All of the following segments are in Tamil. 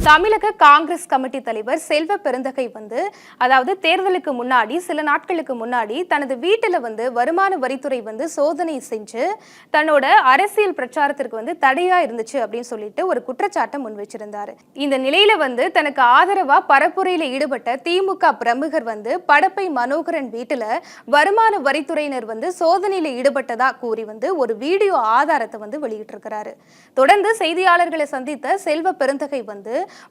தமிழக காங்கிரஸ் கமிட்டி தலைவர் செல்வ பெருந்தகை அதாவது தேர்தலுக்கு முன்னாடி சில நாட்களுக்கு முன்னாடி தனது வீட்டில் வருமான வரித்துறை சோதனை செஞ்சு தன்னோட அரசியல் பிரச்சாரத்திற்கு தடையா இருந்துச்சு அப்படின்னு சொல்லிட்டு ஒரு குற்றச்சாட்டை முன் வச்சிருந்தாரு. இந்த நிலையில தனக்கு ஆதரவா பரப்புரையில ஈடுபட்ட திமுக பிரமுகர் படப்பை மனோகரன் வீட்டுல வருமான வரித்துறையினர் சோதனையில ஈடுபட்டதா கூறி ஒரு வீடியோ ஆதாரத்தை வெளியிட்டிருக்கிறாரு. தொடர்ந்து செய்தியாளர்களை சந்தித்த செல்வ பெருந்தகை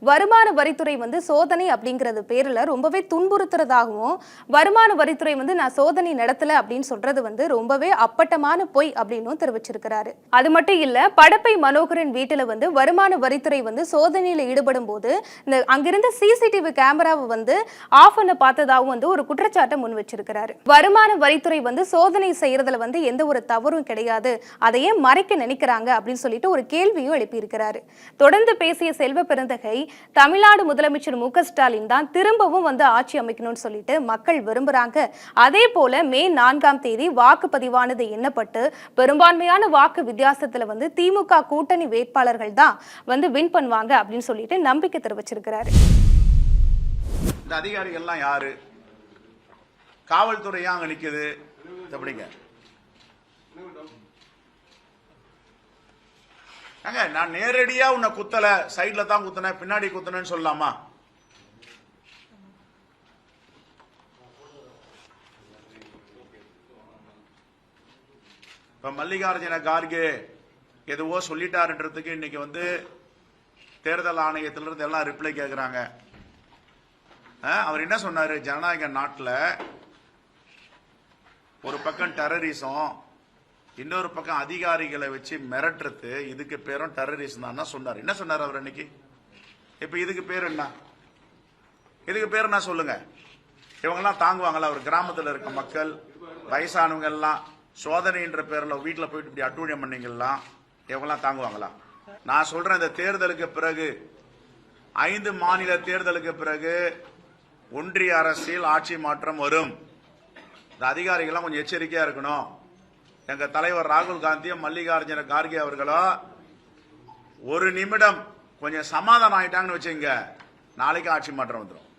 வருமான வரித்துறை சோதனை அப்படிங்கிறது பேர்ல ரொம்பவே துன்புறுத்துறதாகவும் வருமான வரித்துறை நான் சோதனை நடத்தல அப்படின்னு சொல்றது ரொம்பவே அப்பட்டமான பொய் அப்படின்னு தெரிவிச்சிருக்கிறாரு. அது மட்டும் இல்ல, படப்பை மனோகரன் வீட்டுல வருமான வரித்துறை சோதனையில ஈடுபடும் போது அங்கிருந்த சிசிடிவி கேமராவை ஆஃப் பண்ண பார்த்ததாகவும் ஒரு குற்றச்சாட்டை முன் வச்சிருக்கிறாரு. வருமான வரித்துறை சோதனை செய்யறதுல எந்த ஒரு தவறும் கிடையாது, அதையே மறைக்க நினைக்கிறாங்க அப்படின்னு சொல்லிட்டு ஒரு கேள்வியும் எழுப்பியிருக்கிறாரு. தொடர்ந்து பேசிய செல்வ பெருந்தகை தமிழ்நாடு முதலமைச்சர் மு க ஸ்டாலின் தான் திரும்பவும் ஆட்சி அமைக்கணும்னு சொல்லிட்டு மக்கள் விரும்புறாங்க. அதே போல மே 4ஆம் தேதி வாக்குப்பதிவானது எண்ணப்பட்டு பெரும்பான்மையான வாக்கு வித்தியாசத்துல திமுக கூட்டணி வேட்பாளர்கள் தான் வின் பண்ணுவாங்க அப்படின்னு சொல்லிட்டு நம்பிக்கை தெரிவிச்சிருக்கிறாரு. இந்த அதிகாரிகள்லாம் யாரு? காவல்துறையா அங்க நிக்குது அப்படிங்க. நான் நேரடியா உன்னை குத்தல, சைட்ல தான் குத்தன, பின்னாடி குத்தனன்னு சொல்லலாமா? இப்ப மல்லிகார்ஜுன கார்கே எதுவோ சொல்லிட்டாருன்றதுக்கு இன்னைக்கு தேர்தல் ஆணையத்திலிருந்து எல்லாம் ரிப்ளை கேட்கிறாங்க. அவர் என்ன சொன்னாரு? ஜனநாயக நாட்டில் ஒரு பக்கம் டெரரிசம், இன்னொரு பக்கம் அதிகாரிகளை வச்சு மிரட்டுறது, இதுக்கு பேரும் டெரரிசம் தான் சொன்னார். என்ன சொன்னார் அவர் அன்னைக்கு? இப்ப இதுக்கு பேர் என்ன? இதுக்கு பேர் என்ன சொல்லுங்க? இவங்கெல்லாம் தாங்குவாங்களா? ஒரு கிராமத்தில் இருக்க மக்கள், வயசானவங்க எல்லாம் சோதனைன்ற பேர்ல வீட்டில் போயிட்டு இப்படி அட்டூழியம் பண்ணீங்கலாம், இவங்கெல்லாம் தாங்குவாங்களா? நான் சொல்றேன், இந்த தேர்தலுக்கு பிறகு 5 மாநில தேர்தலுக்கு பிறகு ஒன்றிய அரசியல் ஆட்சி மாற்றம் வரும். இந்த அதிகாரிகள்லாம் கொஞ்சம் எச்சரிக்கையா இருக்கணும். எங்க தலைவர் ராகுல் காந்தியும் மல்லிகார்ஜுன கார்கே அவர்களோ ஒரு நிமிடம் கொஞ்சம் சமாதானம் ஆயிட்டாங்கன்னு வச்சுங்க, நாளைக்கு ஆட்சி மாற்றம் வந்துடும்.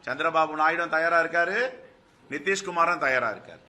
சந்திரபாபு நாயுடும் தயாரா இருக்காரு, நிதிஷ்குமாரும் தயாரா இருக்காரு.